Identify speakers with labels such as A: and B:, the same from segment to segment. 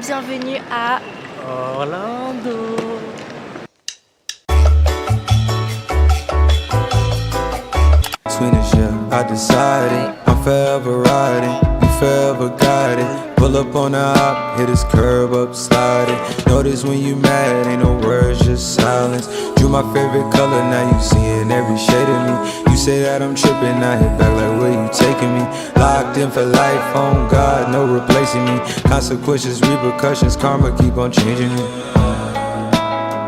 A: bienvenue à
B: Orlando.
C: I decided I'm forever riding, we forever got it. Pull up on the hop, hit his curb up, sliding. Notice when you mad, ain't no words, just silence. Drew my favorite color, now you seeing every shade of me. You say that I'm tripping, I hit back like where you taking me. Locked in for life, on God, no replacing me. Consequences, repercussions, karma keep on changing me.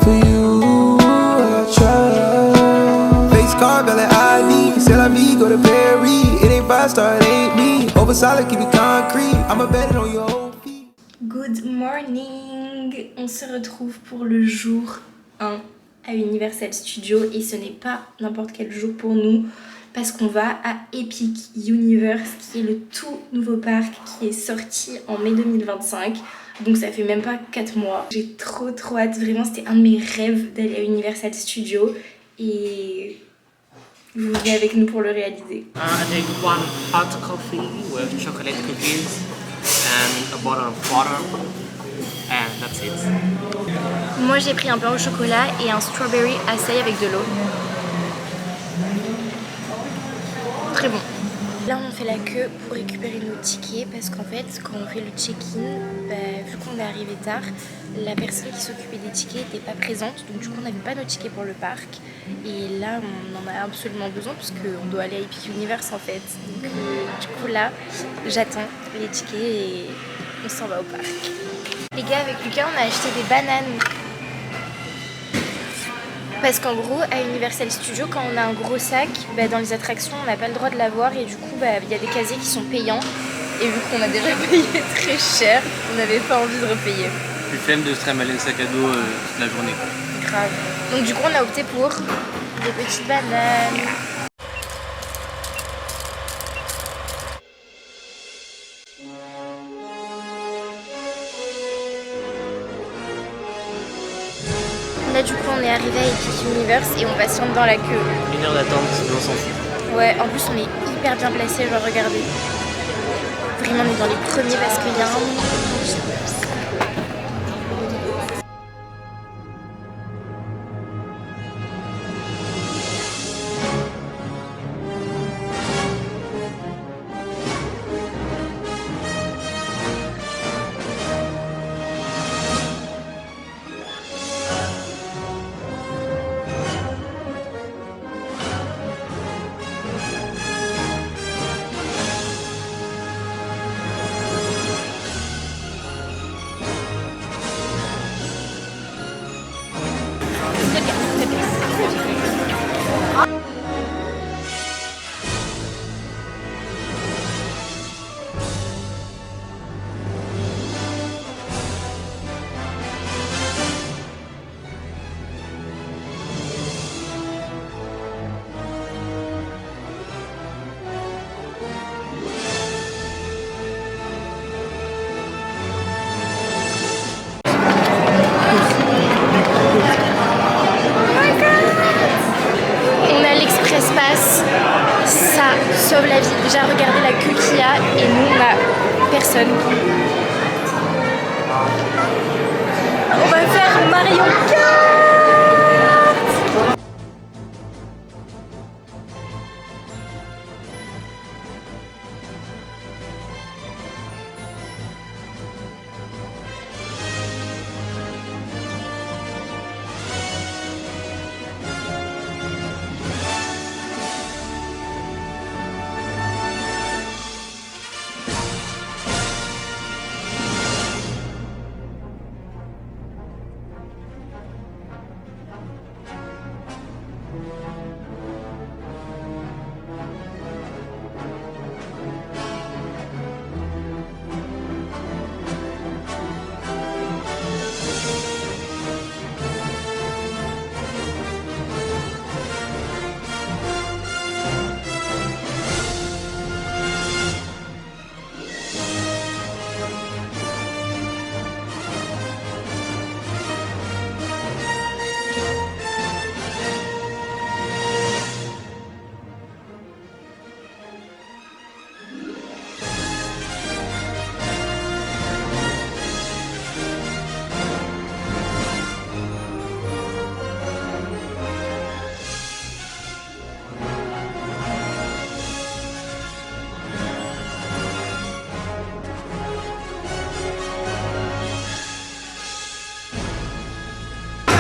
C: For you, I try. Face card, belly ID, c'est la vie, go to Perry. It ain't five star, it ain't me. Over solid, keep it concrete. I'ma bet it on your whole feet.
A: Good morning. On se retrouve pour le jour 1 à Universal Studios et ce n'est pas n'importe quel jour pour nous parce qu'on va à Epic Universe qui est le tout nouveau parc qui est sorti en mai 2025. Donc ça fait même pas 4 mois. J'ai trop hâte, vraiment c'était un de mes rêves d'aller à Universal Studios et vous venez avec nous pour le réaliser.
B: I take one hot coffee with chocolate cookies and a bottle of water, and that's it.
A: Moi j'ai pris un pain au chocolat et un strawberry acai avec de l'eau. Très bon. Là on fait la queue pour récupérer nos tickets parce qu'en fait quand on fait le check-in, vu qu'on est arrivé tard, la personne qui s'occupait des tickets n'était pas présente, donc du coup on n'avait pas nos tickets pour le parc et là on en a absolument besoin parce qu'on doit aller à Epic Universe en fait. Donc du coup là j'attends les tickets et on s'en va au parc. Les gars, avec Lucas on a acheté des bananes. Parce qu'en gros, à Universal Studios, quand on a un gros sac, dans les attractions, on n'a pas le droit de l'avoir et du coup, il y a des casiers qui sont payants. Et vu qu'on a déjà payé très cher, on n'avait pas envie de repayer.
B: Plus flemme de se trimballer le sac à dos toute la journée.
A: Grave. Donc du coup, on a opté pour des petites bananes. Là du coup on est arrivé à Epic Universe et on patiente dans la queue.
B: 1 heure d'attente, mais on s'en fout.
A: Ouais, en plus on est hyper bien placé, genre regardez. Vraiment on est dans les premiers parce qu'il y a un...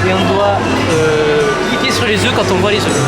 B: et on doit cliquer sur les œufs quand on voit les œufs.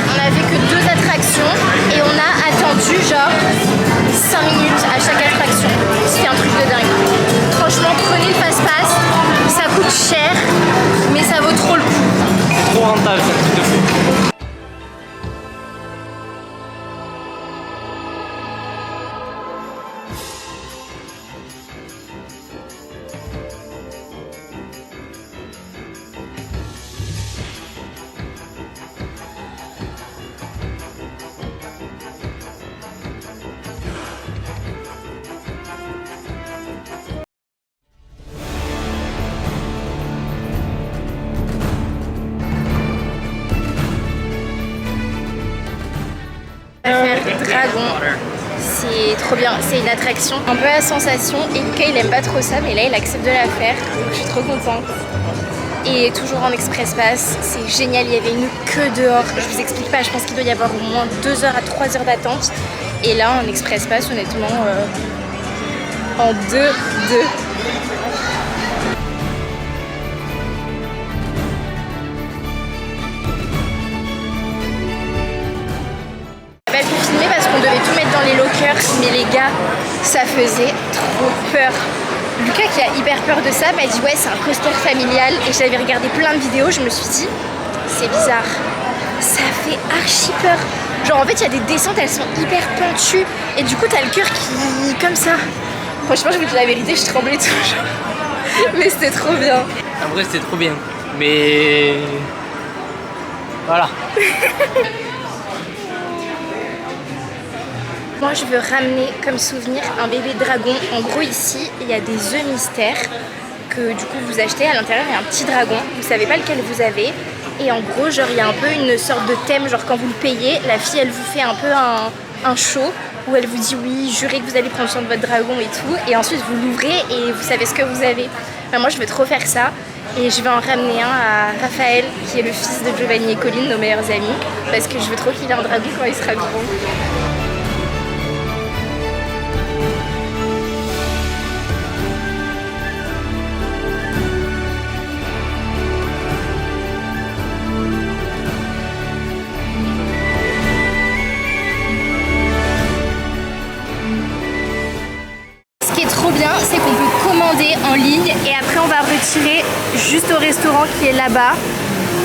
A: On a fait que 2 attractions et on a attendu genre 5 minutes à chaque attraction. C'était un truc de dingue. Franchement, prenez le passe-passe, ça coûte cher, mais ça vaut trop le coup.
B: Trop rentable, c'est un truc de fou.
A: Dragon, c'est trop bien, c'est une attraction un peu à sensation et Lucas il aime pas trop ça mais là il accepte de la faire donc je suis trop contente. Et toujours en express pass, c'est génial, il y avait une queue dehors, je vous explique pas, je pense qu'il doit y avoir au moins 2 heures à 3 heures d'attente et là en express pass honnêtement en 2-2. On devait tout mettre dans les lockers, mais les gars, ça faisait trop peur. Lucas qui a hyper peur de ça m'a dit ouais c'est un coaster familial et j'avais regardé plein de vidéos, je me suis dit c'est bizarre, ça fait archi peur. Genre en fait il y a des descentes, elles sont hyper pentues et du coup t'as le cœur qui comme ça. Franchement je vous dis la vérité, je tremblais toujours. Mais c'était trop bien.
B: En vrai c'était trop bien, mais voilà.
A: Moi je veux ramener comme souvenir un bébé dragon. En gros ici il y a des œufs mystères que du coup vous achetez. À l'intérieur il y a un petit dragon, vous savez pas lequel vous avez. Et en gros genre il y a un peu une sorte de thème, genre quand vous le payez, la fille elle vous fait un peu un show où elle vous dit oui jurez que vous allez prendre soin de votre dragon et tout. Et ensuite vous l'ouvrez et vous savez ce que vous avez. Enfin, moi je veux trop faire ça. Et je vais en ramener un à Raphaël qui est le fils de Giovanni et Colline, nos meilleurs amis. Parce que je veux trop qu'il ait un dragon quand il sera grand. C'est qu'on peut commander en ligne et après on va retirer juste au restaurant qui est là-bas.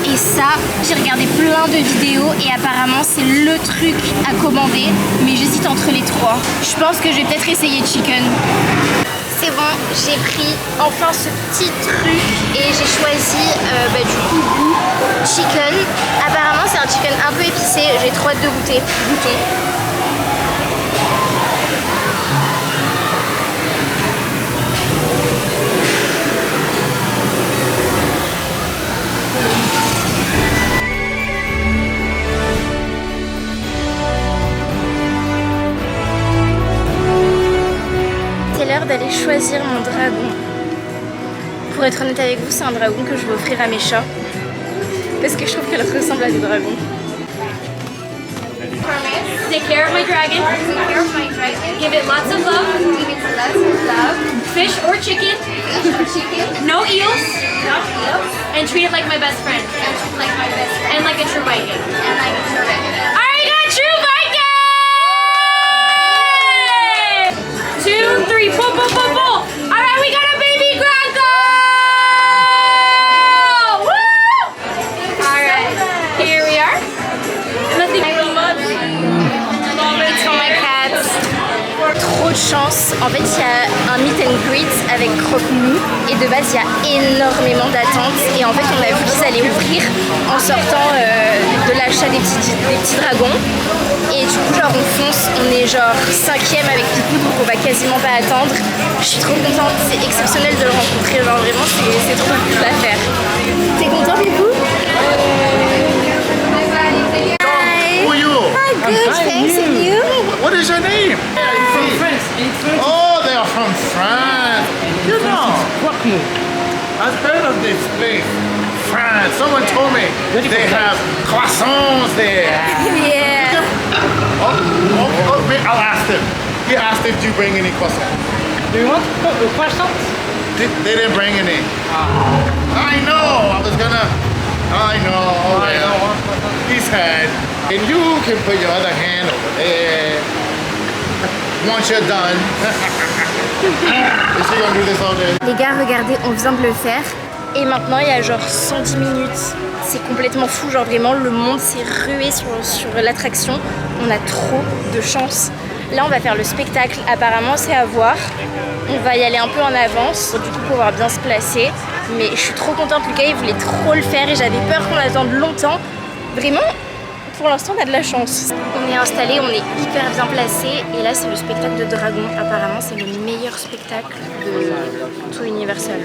A: Et ça, j'ai regardé plein de vidéos et apparemment c'est le truc à commander, mais j'hésite entre les 3. Je pense que je vais peut-être essayer chicken. C'est bon, j'ai pris enfin ce petit truc et j'ai choisi du coup goût chicken. Apparemment c'est un chicken un peu épicé, j'ai trop hâte de goûter. Goûtons. D'aller choisir mon dragon. Pour être honnête avec vous, c'est un dragon que je vais offrir à mes chats parce que je trouve qu'elle ressemble à des dragons. Take care of my dragon. Take care of my dragon. Give it lots of love. Give it lots of love. Fish or chicken. Fish or chicken. No eels. No eels. And treat it like my best friend. And treat it like my best friend. And like a true Viking. And like a true Viking. I got true Viking! 2, 3, pull, pull, pull, pull. All right, we got a baby Granko! Woo! All right, here we are. Nothing so much. It's for my cats. Trop de chance. En fait, il y a un meet and greet avec Croque-Mou et de base il y a énormément d'attentes et en fait on a vu qu'ils allaient ouvrir en sortant de l'achat des petits dragons et du coup genre on fonce, on est genre 5e avec Pipou donc on va quasiment pas attendre. Je suis trop contente, c'est exceptionnel de le rencontrer, genre vraiment c'est trop cool à faire. T'es content Pipou?
D: Who are you?
A: Hi, good, thanks and you?
D: What is your name?
B: From France.
D: Oh, they are from France. You know,
B: Croque-Mou.
D: I've heard of this place. France. Someone told me they have croissants there.
A: Yeah.
D: Wait, I'll ask them. He asked if you bring any croissants.
B: Do you want a croissant?
D: They didn't bring any. I know. I was gonna. I know.
B: I
D: yeah.
B: know.
D: He said, and you can put your other hand over there. Once you're done. Is she gonna do this all day?
A: Les gars, regardez, on vient de le faire. Et maintenant, il y a genre 110 minutes. C'est complètement fou, genre vraiment, le monde s'est rué sur l'attraction. On a trop de chance. Là, on va faire le spectacle. Apparemment, c'est à voir. On va y aller un peu en avance, du coup, pour pouvoir bien se placer. Mais je suis trop contente. Lucas, il voulait trop le faire et j'avais peur qu'on attende longtemps. Vraiment, pour l'instant, on a de la chance. On est installé, on est hyper bien placé. Et là, c'est le spectacle de dragon. Apparemment, c'est le meilleur spectacle de tout Universal.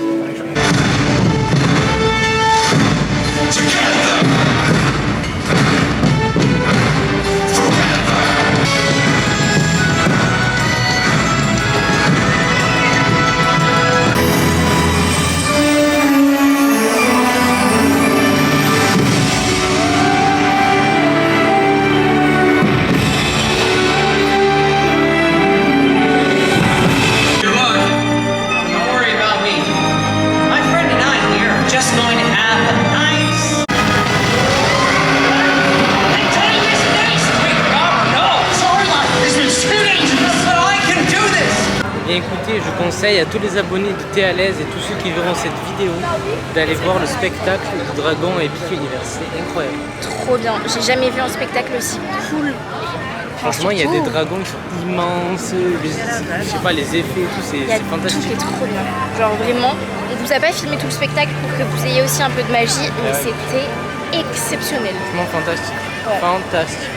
B: Et écoutez, je conseille à tous les abonnés de Thé à l'aise et tous ceux qui verront cette vidéo d'aller voir le spectacle du Dragon Epic Universe. C'est incroyable.
A: Trop bien, j'ai jamais vu un spectacle aussi cool.
B: Franchement, il y a des dragons qui sont immenses, je sais pas, les effets et tout, c'est fantastique.
A: Tout est trop bien. Genre vraiment, on vous a pas filmé tout le spectacle pour que vous ayez aussi un peu de magie, mais c'était exceptionnel.
B: Franchement fantastique.
A: Ouais.
B: Fantastique.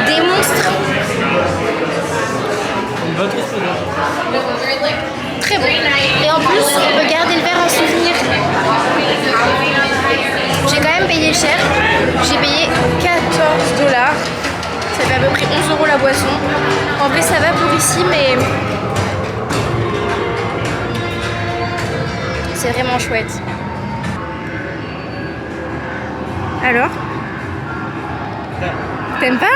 A: Des monstres. Très bon. Et en plus, on peut garder le verre en souvenir. J'ai quand même payé cher. J'ai payé 14 $. Ça fait à peu près 11 € la boisson. En vrai, ça va pour ici, mais c'est vraiment chouette. Alors ? T'aimes pas ?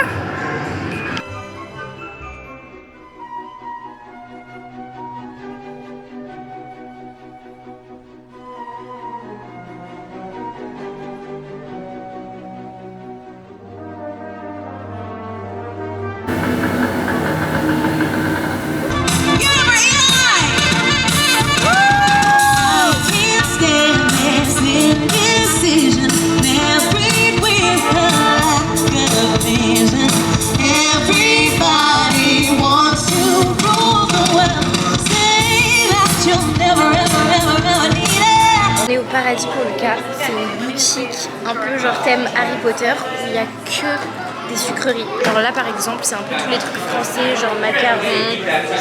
A: paradis pour Lucas. C'est une boutique un peu genre thème Harry Potter où il n'y a que des sucreries. Alors là par exemple c'est un peu tous les trucs français, genre macarons,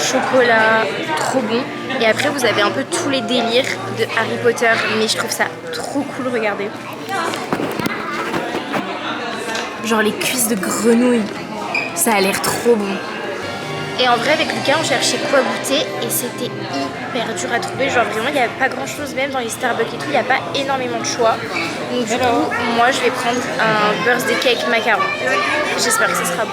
A: chocolat, trop bon. Et après vous avez un peu tous les délires de Harry Potter, mais je trouve ça trop cool, regardez. Genre les cuisses de grenouille, ça a l'air trop bon. Et en vrai avec Lucas on cherchait quoi goûter et c'était hyper dur à trouver. Genre vraiment il n'y avait pas grand chose, même dans les Starbucks et tout, il n'y a pas énormément de choix. Donc du coup moi je vais prendre un birthday cake macaron. J'espère que ça sera bon.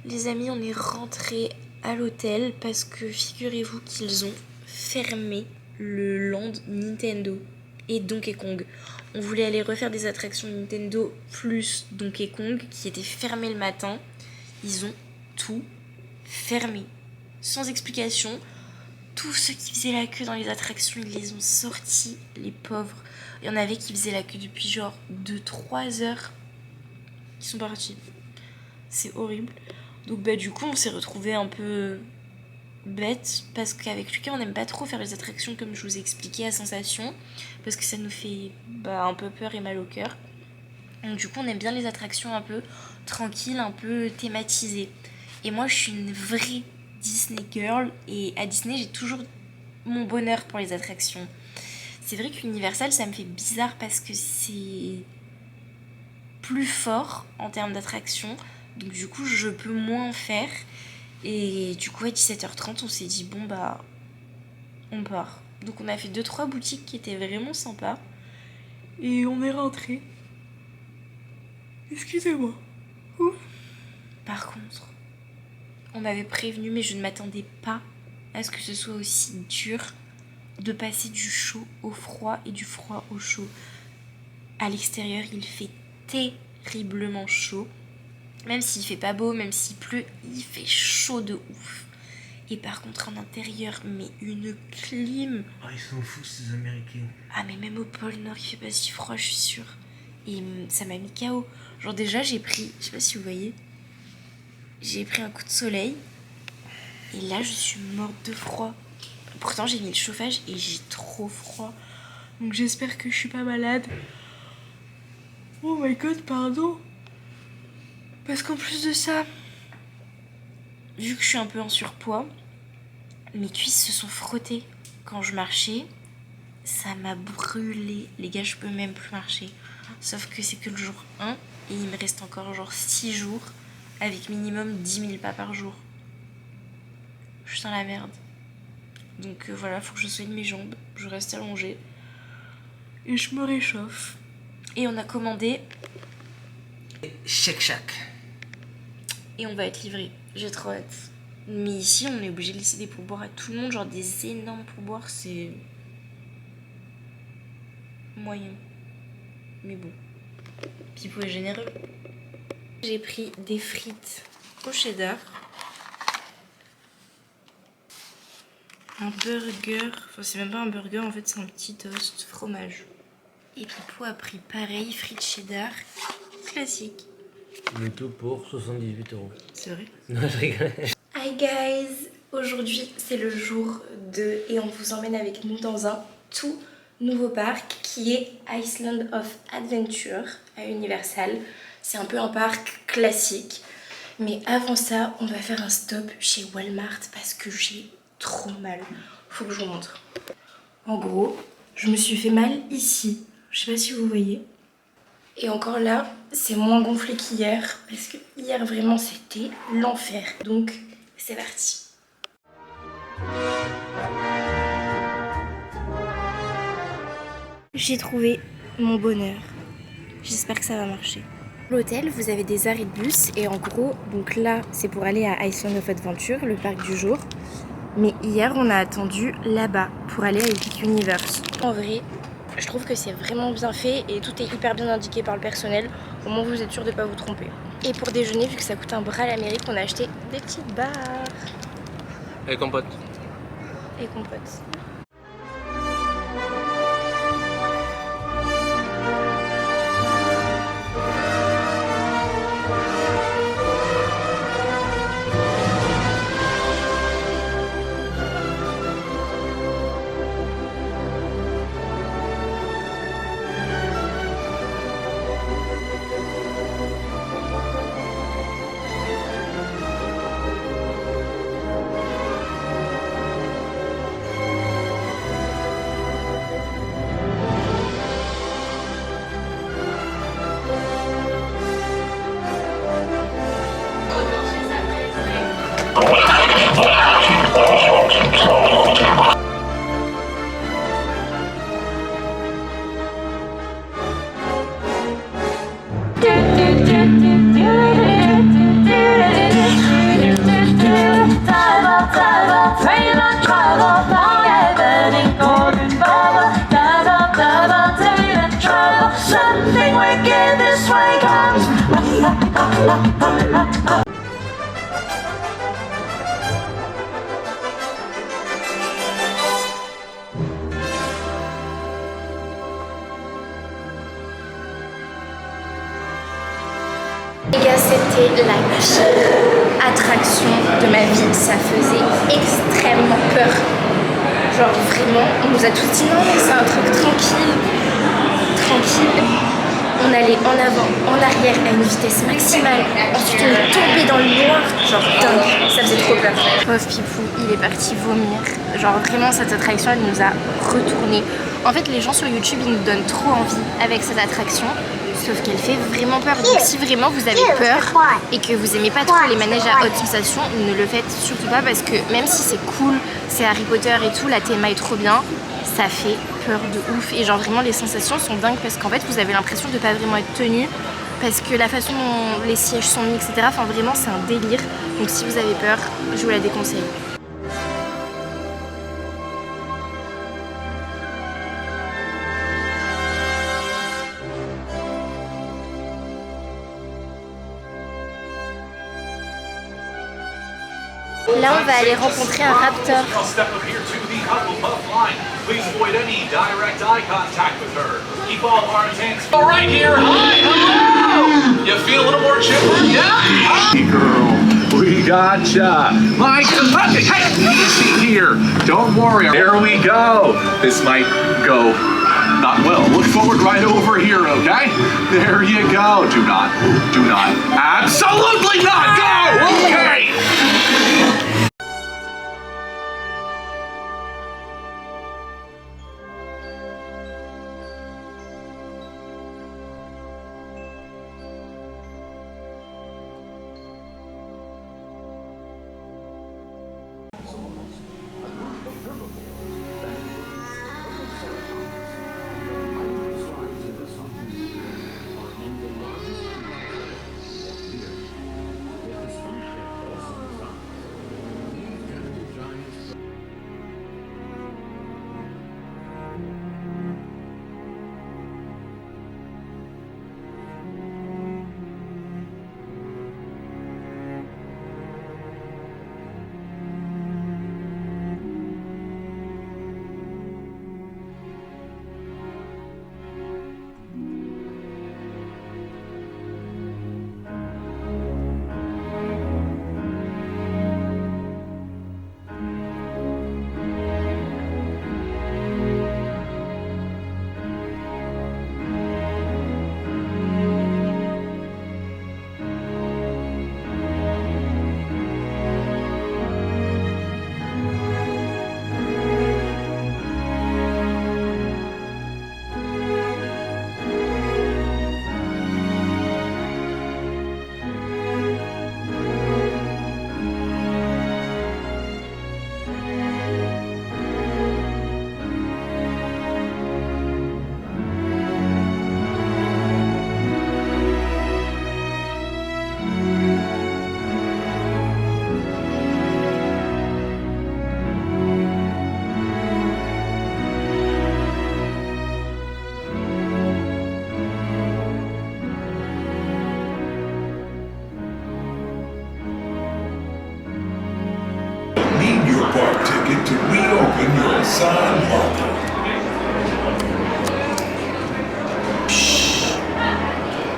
A: Les amis, on est rentrés à l'hôtel parce que figurez-vous qu'ils ont fermé le land Nintendo et Donkey Kong. On voulait aller refaire des attractions Nintendo plus Donkey Kong qui étaient fermées le matin. Ils ont tout fermé, sans explication. Tous ceux qui faisaient la queue dans les attractions, ils les ont sortis, les pauvres. Il y en avait qui faisaient la queue depuis genre 2-3 heures. Ils sont partis. C'est horrible. Donc bah du coup on s'est retrouvés un peu bêtes parce qu'avec Lucas on n'aime pas trop faire les attractions comme je vous ai expliqué à Sensation parce que ça nous fait un peu peur et mal au cœur. Donc du coup on aime bien les attractions un peu tranquilles, un peu thématisées. Et moi je suis une vraie Disney girl et à Disney j'ai toujours mon bonheur pour les attractions. C'est vrai qu'Universal ça me fait bizarre parce que c'est plus fort en termes d'attractions. Donc du coup je peux moins faire. Et du coup à 17h30 on s'est dit bon bah on part. Donc on a fait 2-3 boutiques qui étaient vraiment sympas. Et on est rentré. Excusez-moi. Ouf. Par contre, on m'avait prévenu mais je ne m'attendais pas à ce que ce soit aussi dur de passer du chaud au froid et du froid au chaud. À l'extérieur il fait terriblement chaud. Même s'il fait pas beau, même s'il pleut, il fait chaud de ouf. Et par contre en intérieur, mais une clim.
B: Oh, ils sont fous ces Américains.
A: Ah mais même au pôle Nord il fait pas si froid, je suis sûre. Et ça m'a mis KO. Genre déjà j'ai pris, je sais pas si vous voyez, j'ai pris un coup de soleil. Et là je suis morte de froid. Pourtant j'ai mis le chauffage et j'ai trop froid. Donc j'espère que je suis pas malade. Oh my god, pardon. Parce qu'en plus de ça, vu que je suis un peu en surpoids, mes cuisses se sont frottées quand je marchais. Ça m'a brûlé. Les gars, je peux même plus marcher. Sauf que c'est que le jour 1 et il me reste encore genre 6 jours avec minimum 10 000 pas par jour. Je suis dans la merde. Donc voilà, faut que je soigne mes jambes. Je reste allongée. Et je me réchauffe. Et on a commandé
B: Shake Shack.
A: et on va être livré. J'ai trop hâte. Mais ici, on est obligé de laisser des pourboires à tout le monde. Genre des énormes pourboires, c'est moyen. Mais bon. Pipo est généreux. J'ai pris des frites au cheddar. Un burger. Enfin, c'est même pas un burger, en fait, c'est un petit toast fromage. Et Pipo a pris pareil, frites cheddar. Classique.
B: Le tout pour 78 €.
A: C'est vrai?
B: Non, je rigole.
A: Hi guys! Aujourd'hui c'est le jour 2 et on vous emmène avec nous dans un tout nouveau parc qui est Island of Adventure à Universal. C'est un peu un parc classique. Mais avant ça, on va faire un stop chez Walmart parce que j'ai trop mal. Faut que je vous montre. En gros, je me suis fait mal ici. Je sais pas si vous voyez. Et encore là, c'est moins gonflé qu'hier parce que hier vraiment c'était l'enfer. Donc c'est parti. J'ai trouvé mon bonheur. J'espère que ça va marcher. L'hôtel, vous avez des arrêts de bus et en gros, donc là c'est pour aller à Island of Adventure, le parc du jour. Mais hier on a attendu là-bas pour aller à Epic Universe. En vrai, je trouve que c'est vraiment bien fait et tout est hyper bien indiqué par le personnel. Au moins vous êtes sûr de ne pas vous tromper. Et pour déjeuner, vu que ça coûte un bras à l'Amérique, on a acheté des petites barres.
B: Et compote.
A: Et compote. Les gars, c'était la pire attraction de ma vie. Ça faisait extrêmement peur. Genre vraiment, on nous a tous dit non mais c'est un truc tranquille. Tranquille. On allait en avant, en arrière à une vitesse maximale. Ensuite on est tombé dans le noir. Genre dingue, ça faisait trop peur. Pauvre Pipou, il est parti vomir. Genre vraiment cette attraction elle nous a retourné. En fait les gens sur YouTube ils nous donnent trop envie avec cette attraction. Sauf qu'elle fait vraiment peur. Donc si vraiment vous avez peur et que vous aimez pas trop les manèges à haute sensation, ne le faites surtout pas parce que même si c'est cool, c'est Harry Potter et tout, la théma est trop bien, ça fait peur de ouf. Et genre vraiment les sensations sont dingues parce qu'en fait vous avez l'impression de pas vraiment être tenu parce que la façon dont les sièges sont mis, etc. Enfin vraiment c'est un délire. Donc si vous avez peur, je vous la déconseille. Là, on va aller rencontrer un raptor.
E: Right here, hi, hello! You feel a little more chipper? Yeah? Hey girl, we gotcha. Mike, hey, easy here. Don't worry. There we go. This might go not well. Look forward right over here, okay? There you go. Do not, absolutely not go! Okay!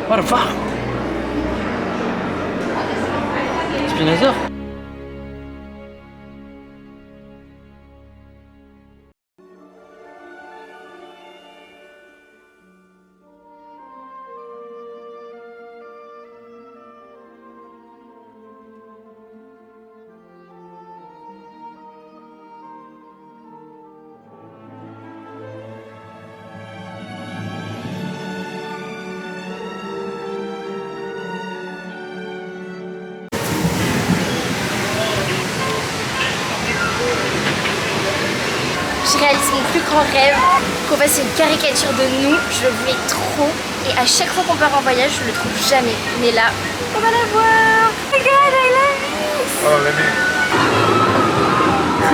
B: What the fuck? Spinosaur?
A: Je réalise mon plus grand rêve, qu'on fasse une caricature de nous, je le voulais trop et à chaque fois qu'on part en voyage je le trouve jamais. Mais là, on va la voir. Regarde, I love this.
D: Oh, let me.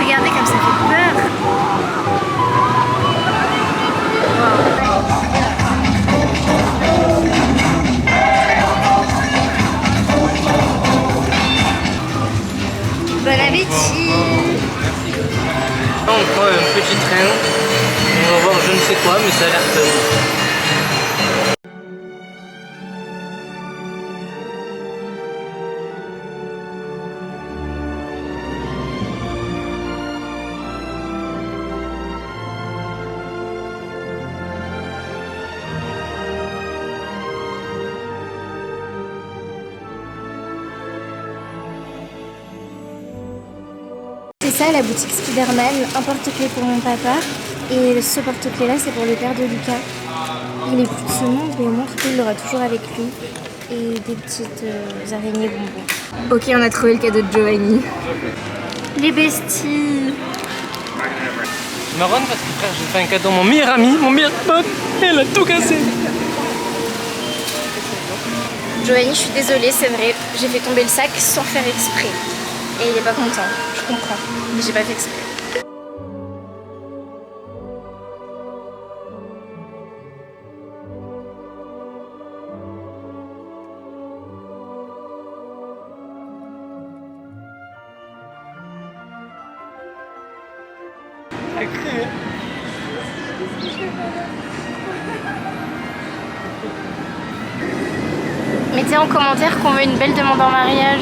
A: Regardez comme ça fait peur. Bon appétit.
B: On prend un petit train, on va voir je ne sais quoi, mais ça a l'air fun.
A: C'est ça la boutique Spiderman, un porte-clés pour mon papa et ce porte-clés là c'est pour le père de Lucas. Il est plus de ce monde mais au moins il l'aura toujours avec lui et des petites araignées bonbons. Ok, on a trouvé le cadeau de Giovanni. Les besties.
B: Je me rends parce que frère j'ai fait un cadeau à mon meilleur ami, mon meilleur pote, et elle a tout cassé.
A: Giovanni, je suis désolée, c'est vrai, j'ai fait tomber le sac sans faire exprès. Et il est pas content, je comprends, mais j'ai pas fait exprès. Mettez en commentaire qu'on veut une belle demande en mariage.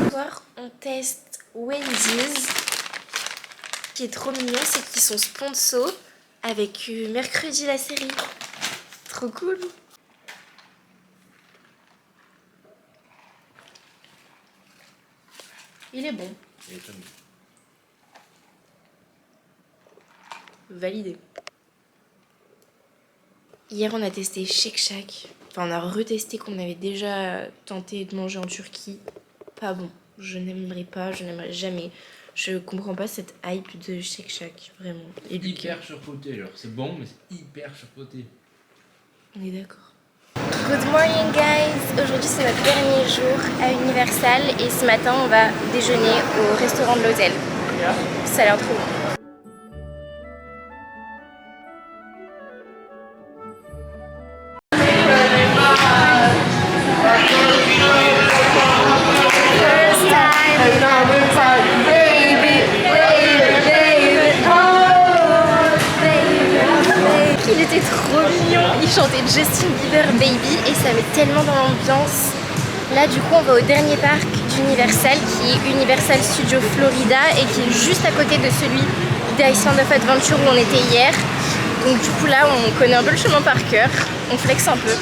A: Ce soir, on teste Wendy's. Ce qui est trop mignon, c'est qu'ils sont sponsors avec mercredi la série. Trop cool. Il est bon. Validé. Hier, on a testé Shake Shack. Enfin, on a retesté qu'on avait déjà tenté de manger en Turquie. Pas bon. Je n'aimerais pas, je n'aimerais jamais. Je comprends pas cette hype de Shake Shack, vraiment. Et
F: hyper surcoté, genre c'est bon, mais c'est hyper surcoté.
A: On est d'accord. Good morning, guys! Aujourd'hui, c'est notre dernier jour à Universal et ce matin, on va déjeuner au restaurant de l'hôtel. Ça a l'air trop bon. Il était trop mignon, il chantait Justin Bieber Baby et ça met tellement dans l'ambiance. Là du coup on va au dernier parc d'Universal qui est Universal Studios Florida et qui est juste à côté de celui d'Island of Adventure où on était hier. Donc du coup là on connaît un peu le chemin par cœur, on flex un peu.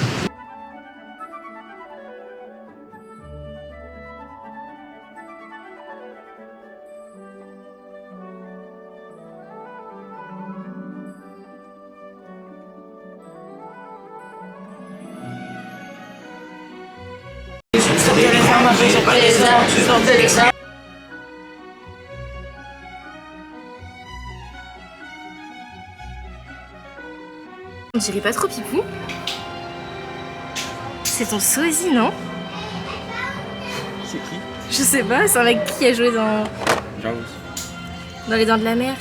A: On dirait pas trop Pipou. C'est ton sosie, non?
B: C'est qui?
A: Je sais pas, c'est un mec qui a joué dans Les Dents de la Mer.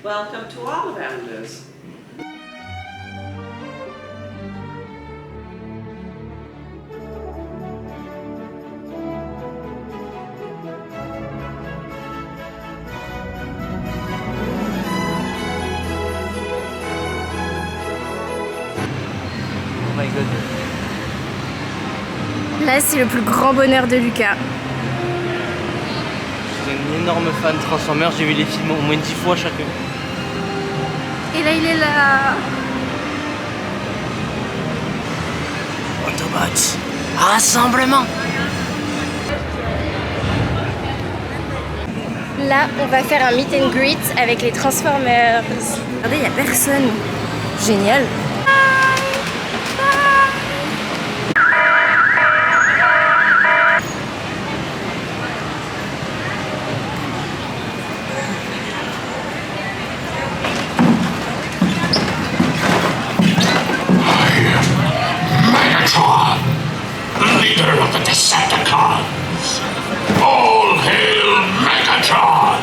G: Welcome to Ollivanders.
B: my god.
A: Là, c'est le plus grand bonheur de Lucas.
B: Je suis un énorme fan de Transformers, j'ai vu les films au moins 10 fois chacun.
A: Et là, il est là.
B: Autobots, rassemblement.
A: Là, on va faire un meet and greet avec les Transformers. Regardez, il n'y a personne. Génial.
G: Megatron, leader of the Decepticons. All hail Megatron!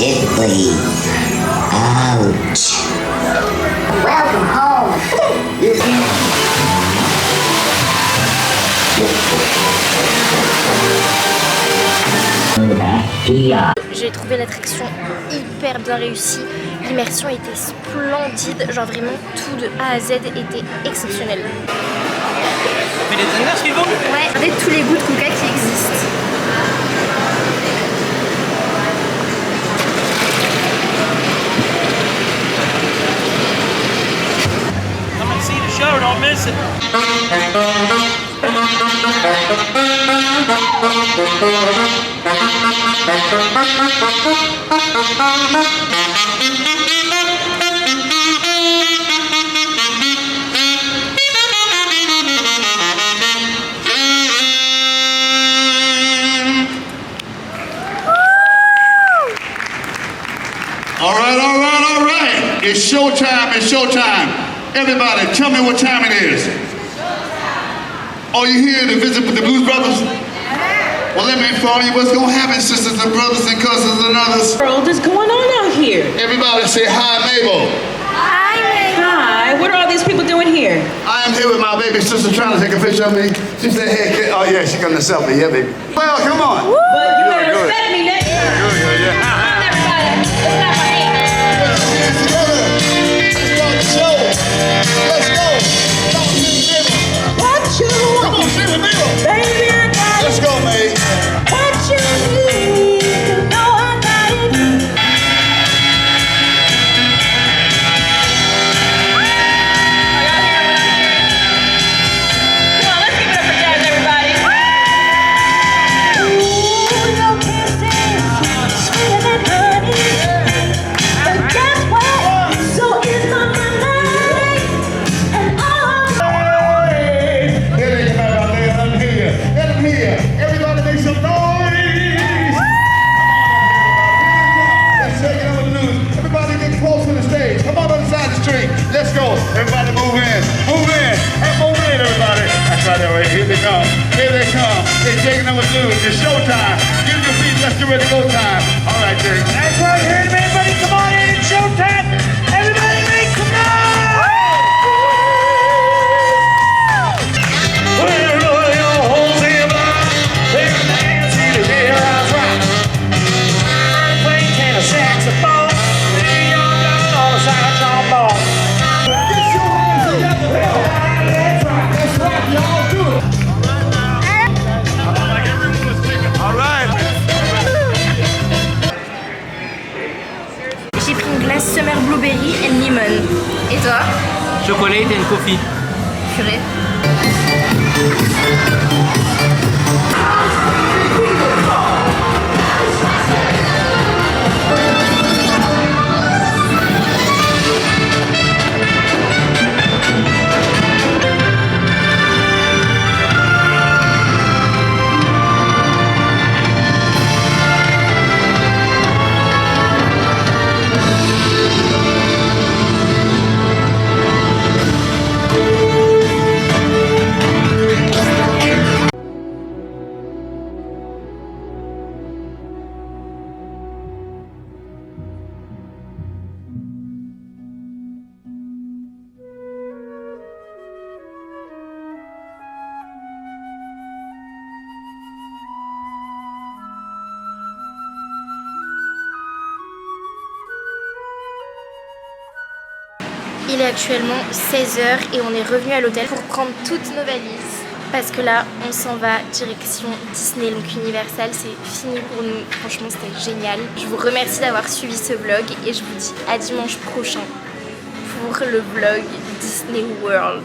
H: Simply out. Welcome home.
A: J'ai trouvé l'attraction hyper bien réussie. L'immersion était splendide. Genre vraiment tout de A à Z était exceptionnel.
B: Mais les tenders suivants?
A: Ouais, regardez tous les goûts de coca qui existent.
B: Come and see the show, don't miss it.
G: All right. It's showtime, Everybody, tell me what time it is. Oh, you here to visit with the Blues Brothers? Well, let me inform you what's gonna happen, sisters and brothers and cousins and others.
I: What in the world is going on out here?
G: Everybody say hi, Mabel.
I: Hi, what are all these people doing here?
G: I am here with my baby sister trying to take a picture of me. She said, hey, oh yeah, she's gonna selfie, yeah, baby. Well, come on.
I: But you better
G: good.
I: respect me next time.
G: Yeah.
I: Come on, everybody. Let's clap our hands.
G: Let's go.
I: What you want?
G: Come on, sing with me.
I: Baby, I got
G: Let's
I: it.
G: go, May.
I: What you need, you know I got it. Are y'all hearing what I'm hearing? Come on, let's give it up for Jazz, everybody. Ooh, your kisses, sweeter than honey. But guess what? So is my mind. And all
G: Let him hear. Everybody make some noise. Let's take it over the news. Everybody get close to the stage. Come on side the street. Let's go. Everybody move in. Move in. Hey, move in, everybody. That's right, all right. Here they come. Here they come. They're taking over the news. It's showtime. Give your feet. Let's get ready to go time. All right, Jay.
J: That's right, here, everybody. Come on in. It's showtime. Everybody.
A: Summer Blueberry and Lemon. Et toi?
B: Chocolate and coffee.
A: Purée. Il est actuellement 16h et on est revenu à l'hôtel pour prendre toutes nos valises. Parce que là, on s'en va direction Disney, donc Universal, c'est fini pour nous. Franchement, c'était génial. Je vous remercie d'avoir suivi ce vlog et je vous dis à dimanche prochain pour le vlog Disney World.